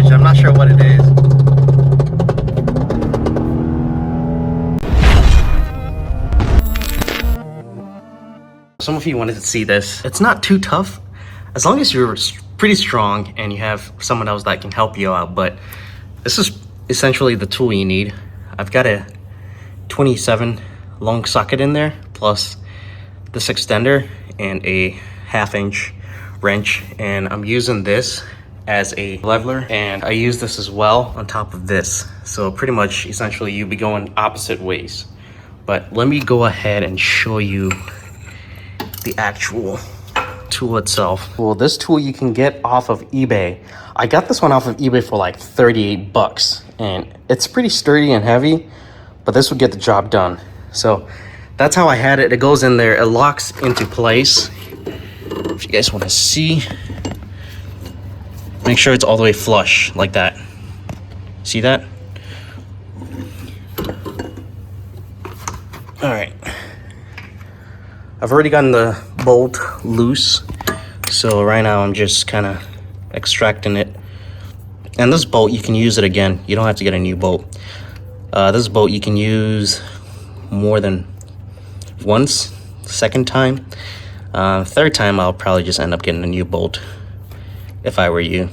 damaged. I'm not sure what it is. Some of you wanted to see this. It's not too tough as long as you're pretty strong and you have someone else that can help you out, but this is essentially the tool you need. I've got a 27 long socket in there, plus this extender and a 1/2 inch wrench, and I'm using this as a leveler, and I use this as well on top of this. So pretty much essentially you'll be going opposite ways. But let me go ahead and show you the actual tool itself. Well, this tool you can get off of eBay. I got this one off of eBay for like 38 bucks, and it's pretty sturdy and heavy, but this will get the job done. So that's how I had it. It goes in there, it locks into place. If you guys want to see, make sure it's all the way flush like that. See that? All right. I've already gotten the bolt loose, so right now I'm just kind of extracting it. And this bolt, you can use it again. You don't have to get a new bolt. This bolt you can use more than once. Second time. Third time I'll probably just end up getting a new bolt if I were you.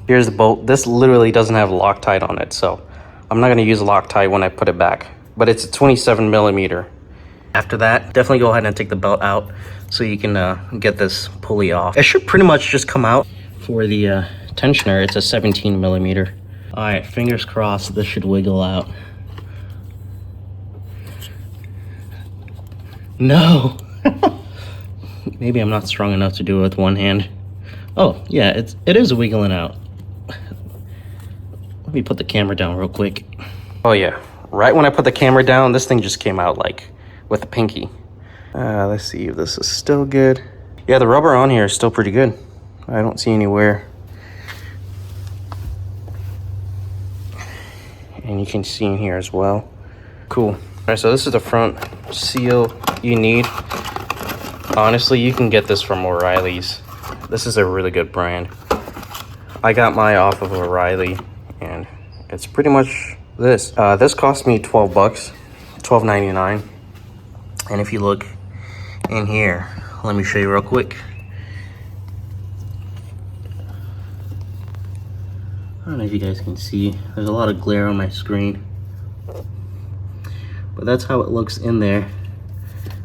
Here's the bolt. This literally doesn't have Loctite on it, so I'm not going to use Loctite when I put it back. But it's a 27 millimeter. After that, definitely go ahead and take the belt out so you can get this pulley off. It should pretty much just come out. For the tensioner, it's a 17 millimeter. All right, fingers crossed this should wiggle out. No. Maybe I'm not strong enough to do it with one hand. Oh yeah, it is wiggling out. Let me put the camera down real quick. Oh yeah, right when I put the camera down, this thing just came out like with the pinky. Let's see if this is still good. Yeah, the rubber on here is still pretty good. I don't see any wear. And you can see in here as well. Cool. All right, so this is the front seal you need. Honestly, you can get this from O'Reilly's. This is a really good brand. I got mine off of O'Reilly, and it's pretty much this. This cost me 12 bucks, $12.99. And if you look in here, let me show you real quick. I don't know if you guys can see. There's a lot of glare on my screen. But that's how it looks in there.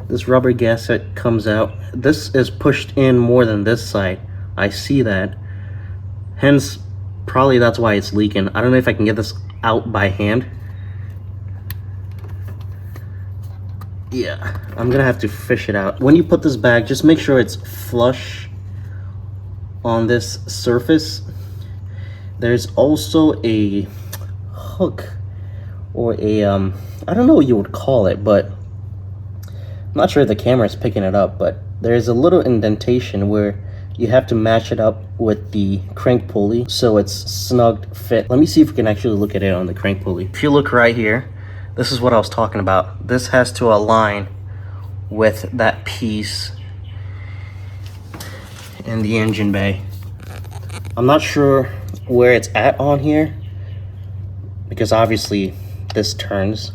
This rubber gasket comes out. This is pushed in more than this side. I see that. Hence, probably that's why it's leaking. I don't know if I can get this out by hand. Yeah, I'm gonna have to fish it out. When you put this back, just make sure it's flush on this surface. There's also a hook or a, I don't know what you would call it, but I'm not sure if the camera is picking it up, but there's a little indentation where you have to match it up with the crank pulley so it's snugged fit. Let me see if we can actually look at it on the crank pulley. If you look right here, this is what I was talking about. This has to align with that piece in the engine bay. I'm not sure where it's at on here because obviously this turns,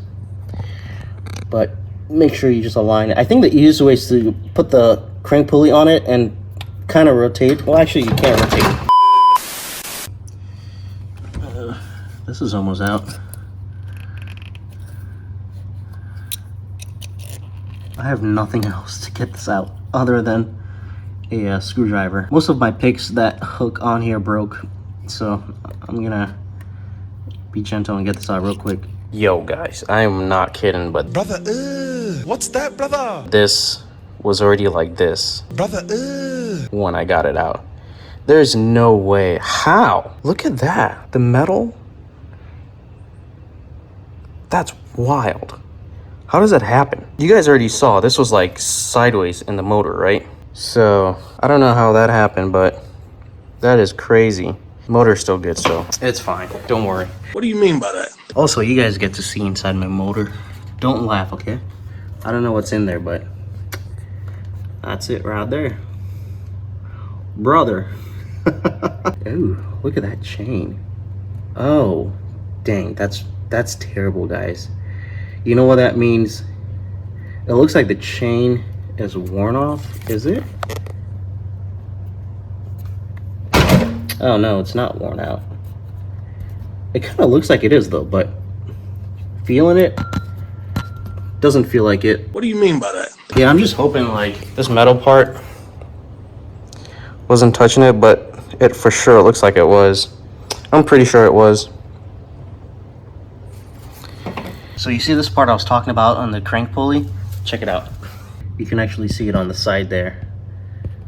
but make sure you just align it. I think the easiest way is to put the crank pulley on it and kind of rotate. Well, actually you can't rotate. This is almost out. I have nothing else to get this out other than a screwdriver. Most of my picks that hook on here broke, so I'm gonna be gentle and get this out real quick. Yo guys, I am not kidding, but brother, what's that, brother? This was already like this, brother, when I got it out. There's no way. How? Look at that. The metal. That's wild. How does that happen? You guys already saw this was like sideways in the motor, right? So I don't know how that happened, but that is crazy. Motor's still good, so it's fine. Don't worry. What do you mean by that? Also, you guys get to see inside my motor. Don't laugh, okay? I don't know what's in there, but that's it right there. Brother. Ooh, look at that chain. Oh, dang, that's terrible, guys. You know what that means? It looks like the chain is worn off. Is it? Oh no, it's not worn out. It kind of looks like it is though, but feeling it doesn't feel like it. What do you mean by that? Yeah, I'm just hoping like this metal part wasn't touching it, but it for sure looks like it was. I'm pretty sure it was. So you see this part I was talking about on the crank pulley? Check it out. You can actually see it on the side there.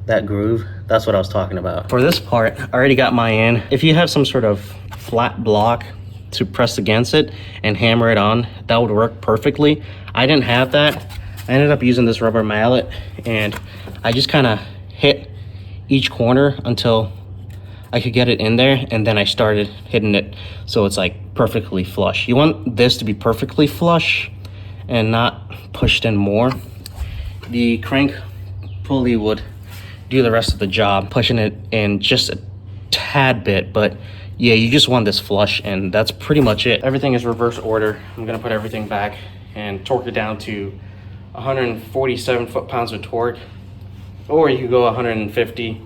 That groove, that's what I was talking about. For this part, I already got mine in. If you have some sort of flat block to press against it and hammer it on, that would work perfectly. I didn't have that. I ended up using this rubber mallet, and I just kind of hit each corner until I could get it in there, and then I started hitting it so it's like perfectly flush. You want this to be perfectly flush and not pushed in more. The crank pulley would do the rest of the job, pushing it in just a tad bit, but yeah, you just want this flush, and that's pretty much it. Everything is reverse order. I'm gonna put everything back and torque it down to 147 foot-pounds of torque, or you can go 150.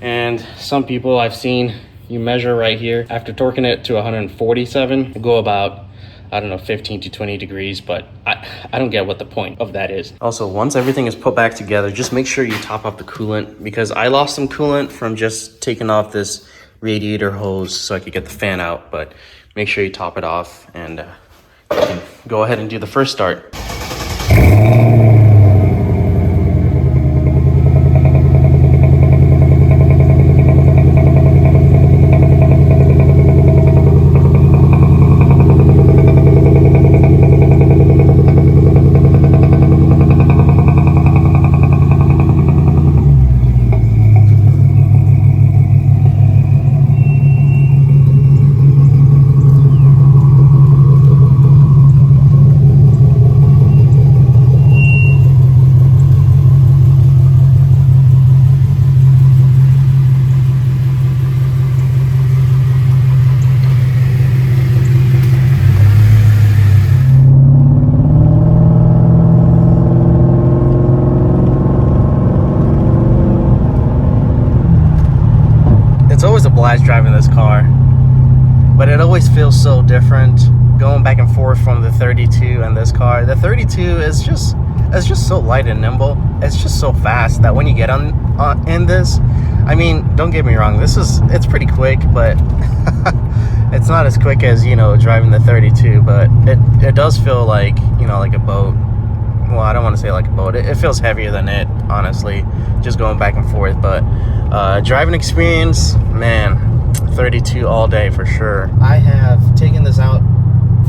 And some people I've seen, you measure right here, after torquing it to 147, go about, I don't know, 15 to 20 degrees, but I don't get what the point of that is. Also, once everything is put back together, just make sure you top up the coolant, because I lost some coolant from just taking off this radiator hose so I could get the fan out, but make sure you top it off, and you can go ahead and do the first start. It's always a blast driving this car, but it always feels so different going back and forth from the 32 and this car. The 32 is just, it's just so light and nimble. It's just so fast that when you get on in this, I mean, don't get me wrong, it's pretty quick, but it's not as quick as, you know, driving the 32, but it does feel like, you know, like a boat. Well, I don't want to say like a boat. It feels heavier than it, honestly, just going back and forth. But driving experience, man, 32 all day for sure. I have taken this out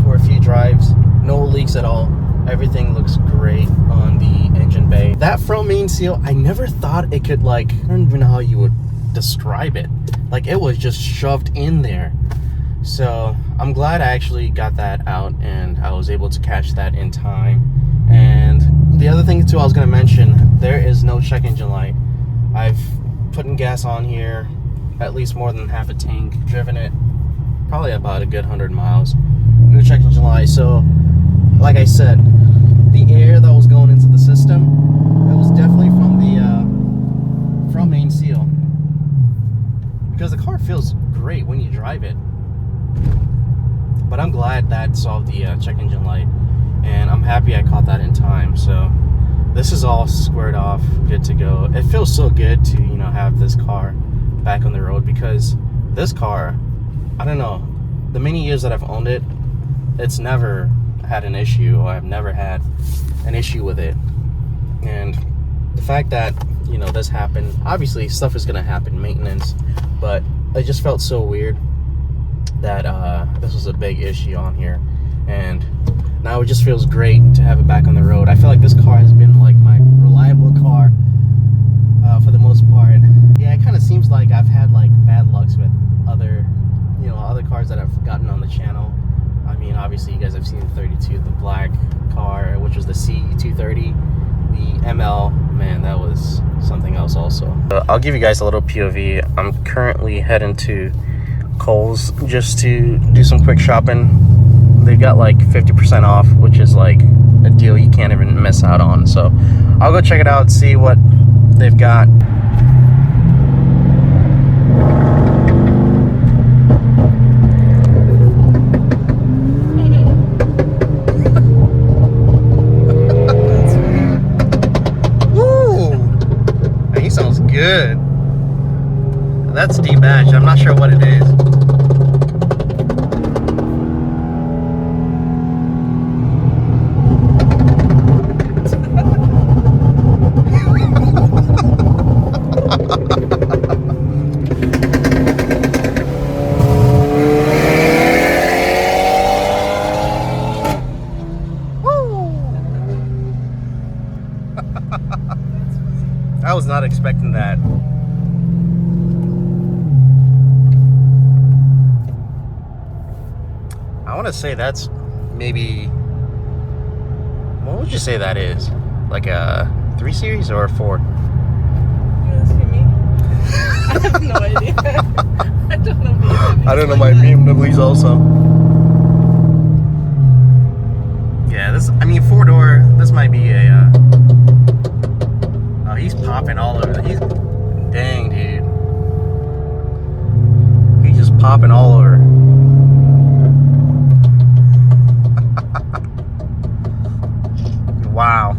for a few drives, no leaks at all. Everything looks great on the engine bay. That front main seal, I never thought it could, like, I don't even know how you would describe it. Like, it was just shoved in there. So I'm glad I actually got that out and I was able to catch that in time. And the other thing too I was going to mention, there is no check engine light. I've put in gas on here, at least more than half a tank, driven it probably about a good 100 miles. No check engine light. So like I said, the air that was going into the system, it was definitely from the front main seal, because the car feels great when you drive it. But I'm glad that solved the check engine light, and I'm happy I caught that in time. So this is all squared off, good to go. It feels so good to, you know, have this car back on the road, because this car, I don't know, the many years that I've owned it, it's never had an issue, or I've never had an issue with it. And the fact that, you know, this happened, obviously stuff is gonna happen, maintenance, but it just felt so weird that this was a big issue on here. And now it just feels great to have it back on the road. I feel like this car has been like my reliable car for the most part. Yeah, it kind of seems like I've had like bad lucks with other, you know, other cars that I've gotten on the channel. I mean, obviously you guys have seen the 32, the black car, which was the C230, the ML, man, that was something else also. I'll give you guys a little POV. I'm currently heading to Kohl's just to do some quick shopping. They got like 50% off, which is like a deal you can't even miss out on. So I'll go check it out, see what they've got. He sounds good. That's debadged. I'm not sure what it is. I was not expecting that. I want to say that's maybe, what would you say that is? Like a 3 Series or a 4? You asking me? I have no idea. I don't know BMWs. I don't know my BMWs also. Yeah, this, I mean, 4-door, this might be a, oh, he's popping all over. He's, dang, dude. He's just popping all over. Wow.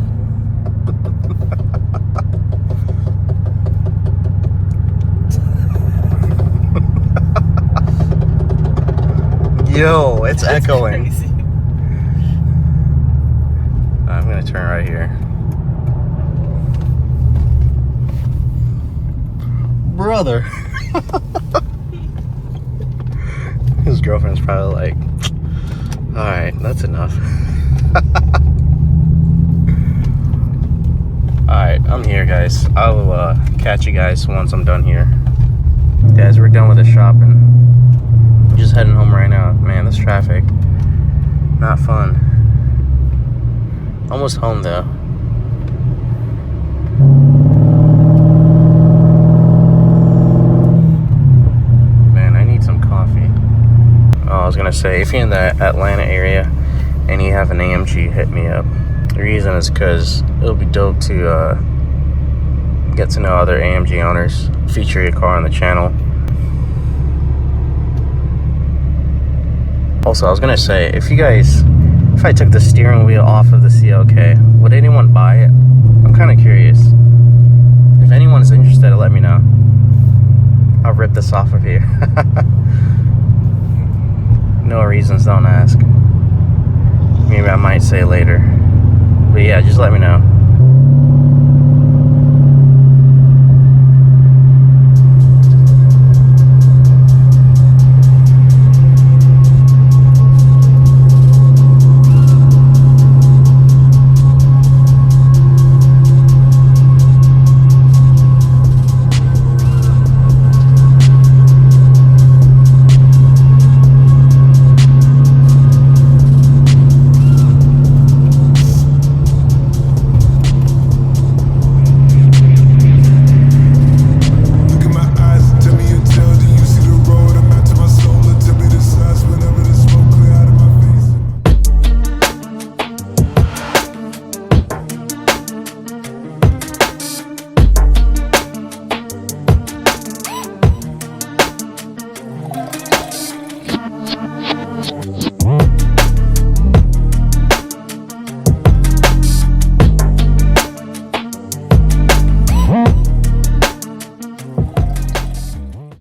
Yo, it's echoing. Crazy. I'm gonna turn right here. Brother. His girlfriend's probably like, alright, that's enough. Alright, I'm here, guys. I'll catch you guys once I'm done here. Guys, we're done with the shopping. I'm just heading home right now. Man, this traffic, not fun. Almost home though. Man, I need some coffee. Oh, I was gonna say, if you're in the Atlanta area and you have an AMG, hit me up. The reason is because it'll be dope to get to know other AMG owners, feature your car on the channel. Also, I was gonna say, if I took the steering wheel off of the CLK, would anyone buy it? I'm kind of curious. If anyone's interested, let me know. I'll rip this off of here. No reasons, don't ask. Maybe I might say later. But yeah, just let me know.